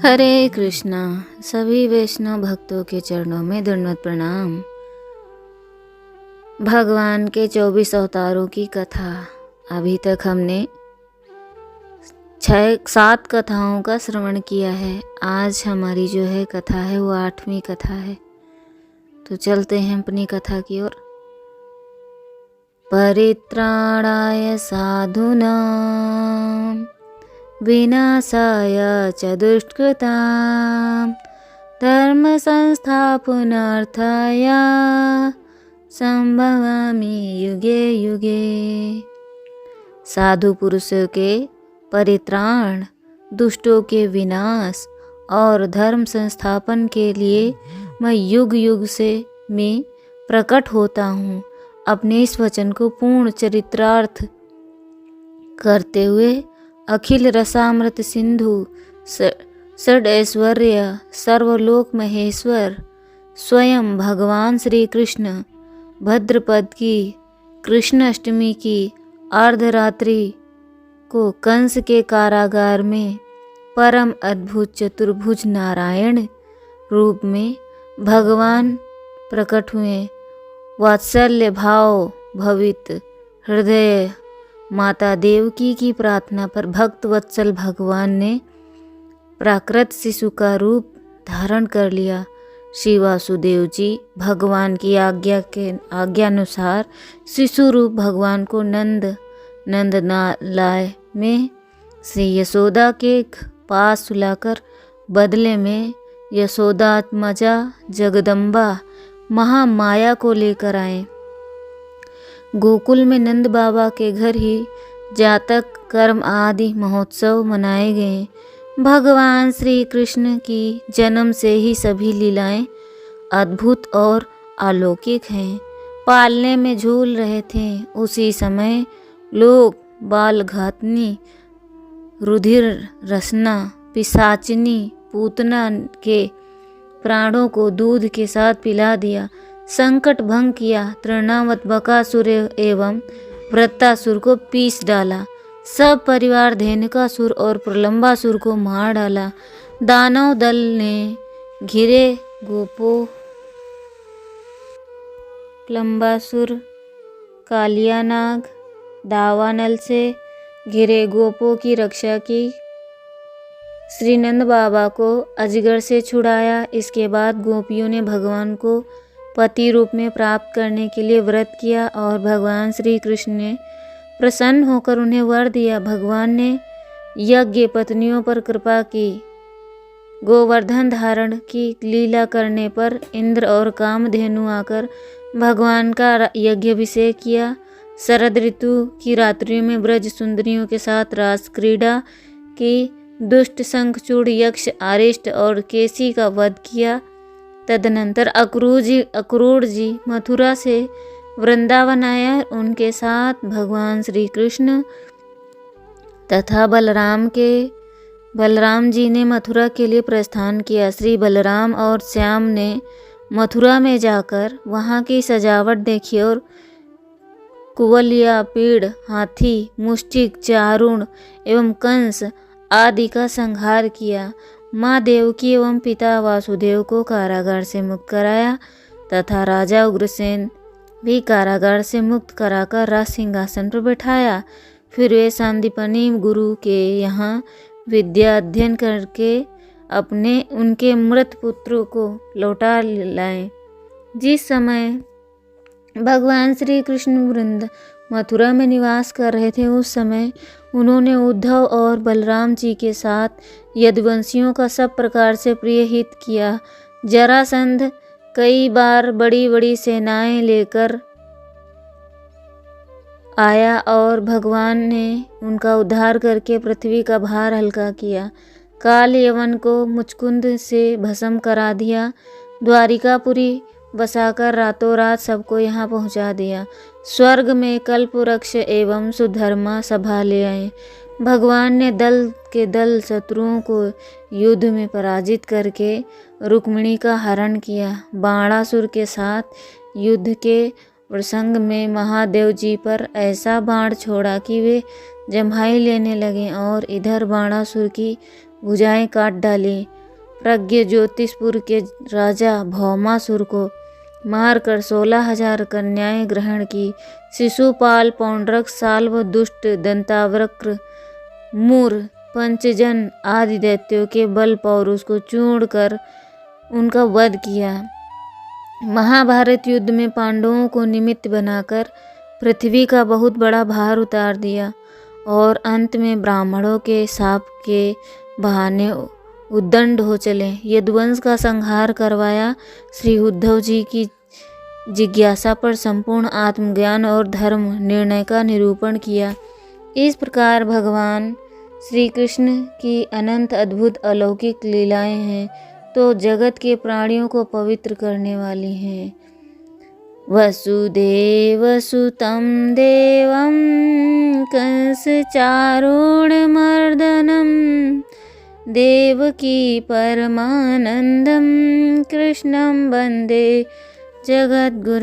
हरे कृष्णा। सभी वैष्णव भक्तों के चरणों में दंडवत प्रणाम। भगवान के 24 अवतारों की कथा अभी तक हमने 7 कथाओं का श्रवण किया है। आज हमारी जो है कथा है वो 8वीं कथा है। तो चलते हैं अपनी कथा की ओर। परित्राणाय साधूनां विनाशाय च दुष्कृतां धर्म संस्थापनार्थाय संभवामि युगे युगे। साधु पुरुषों के परित्राण, दुष्टों के विनाश और धर्म संस्थापन के लिए मैं युग युग से मैं प्रकट होता हूँ। अपने इस वचन को पूर्ण चरित्रार्थ करते हुए अखिल रसामृत सिंधु षड ऐश्वर्य सर्वलोक महेश्वर स्वयं भगवान श्री कृष्ण भद्रपद की कृष्ण अष्टमी की अर्धरात्रि को कंस के कारागार में परम अद्भुत चतुर्भुज नारायण रूप में भगवान प्रकट हुए। वात्सल्य भाव भवित हृदय माता देवकी की प्रार्थना पर भक्त वत्सल भगवान ने प्राकृत शिशु का रूप धारण कर लिया। श्री वासुदेव जी भगवान की आज्ञानुसार शिशु रूप भगवान को नंदनालय में श्री यशोदा के पास सुलाकर बदले में यशोदात्मजा जगदम्बा महामाया को लेकर आए। गोकुल में नंद बाबा के घर ही जातक कर्म आदि महोत्सव मनाए गए। भगवान श्री कृष्ण की जन्म से ही सभी लीलाएं अद्भुत और अलौकिक हैं। पालने में झूल रहे थे उसी समय लोग बालघातनी, रुधिर रसना, पिशाचिनी पूतना के प्राणों को दूध के साथ पिला दिया, संकट भंग किया, तृणावत बकासुर एवं वृत्तासुर को पीस डाला, सब परिवार धेनुकासुर और प्रलंबासुर को मार डाला। दानव दल ने घिरे गोपों प्रलंबासुर कालियानाग दावानल से घिरे गोपों की रक्षा की। श्री नंद बाबा को अजगर से छुड़ाया। इसके बाद गोपियों ने भगवान को पति रूप में प्राप्त करने के लिए व्रत किया और भगवान श्री कृष्ण ने प्रसन्न होकर उन्हें वर दिया। भगवान ने यज्ञ पत्नियों पर कृपा की। गोवर्धन धारण की लीला करने पर इंद्र और कामधेनु आकर भगवान का यज्ञाभिषेक किया। शरद ऋतु की रात्रियों में ब्रज सुंदरियों के साथ रास क्रीड़ा की। दुष्ट शंखचूड़ यक्ष आरिष्ट और केसी का वध किया। तदनंतर अक्रूर जी मथुरा से वृंदावन आया। उनके साथ भगवान श्री कृष्ण तथा बलराम जी ने मथुरा के लिए प्रस्थान किया। श्री बलराम और श्याम ने मथुरा में जाकर वहाँ की सजावट देखी और कुवलिया, पीड़, हाथी, मुष्टिक, चारुण एवं कंस आदि का संहार किया। माँ देवकी एवं पिता वासुदेव को कारागार से मुक्त कराया तथा राजा उग्रसेन भी कारागार से मुक्त कराकर राज सिंहासन पर बैठाया। फिर वे सांदीपनी गुरु के यहाँ विद्या अध्ययन करके उनके मृत पुत्रों को लौटा लाए। जिस समय भगवान श्री कृष्ण मथुरा में निवास कर रहे थे उस समय उन्होंने उद्धव और बलराम जी के साथ यदुवंशियों का सब प्रकार से प्रिय हित किया। जरासंध कई बार बड़ी बड़ी सेनाएं लेकर आया और भगवान ने उनका उद्धार करके पृथ्वी का भार हल्का किया। काल यवन को मुचकुंद से भस्म करा दिया। द्वारिकापुरी बसाकर रातों रात सबको यहाँ पहुँचा दिया। स्वर्ग में कल्पवृक्ष एवं सुधर्मा सभा ले आए। भगवान ने दल के दल शत्रुओं को युद्ध में पराजित करके रुक्मिणी का हरण किया। बाणासुर के साथ युद्ध के प्रसंग में महादेव जी पर ऐसा बाण छोड़ा कि वे जम्हाई लेने लगे और इधर बाणासुर की भुजाएं काट डाली। प्रज्ञ ज्योतिषपुर के राजा भौमासुर को मारकर 16,000 कन्याएं ग्रहण की। शिशुपाल, पौंड्रक, साल्व, दुष्ट, दंतावक्र, मूर, पंचजन आदि दैत्यों के बल पौरुष को चूर्ण कर उनका वध किया। महाभारत युद्ध में पांडवों को निमित्त बनाकर पृथ्वी का बहुत बड़ा भार उतार दिया और अंत में ब्राह्मणों के शाप के बहाने उद्दंड हो चले। यदुवंश का संहार करवाया। श्री उद्धव जी की जिज्ञासा पर संपूर्ण आत्मज्ञान और धर्म निर्णय का निरूपण किया। इस प्रकार भगवान श्री कृष्ण की अनंत अद्भुत अलौकिक लीलाएं हैं तो जगत के प्राणियों को पवित्र करने वाली हैं। वसुदेवसुतं देवं कंसचारूढमर्दनं देवकी परमानन्दं कृष्णं वन्दे जगद्गुरुं।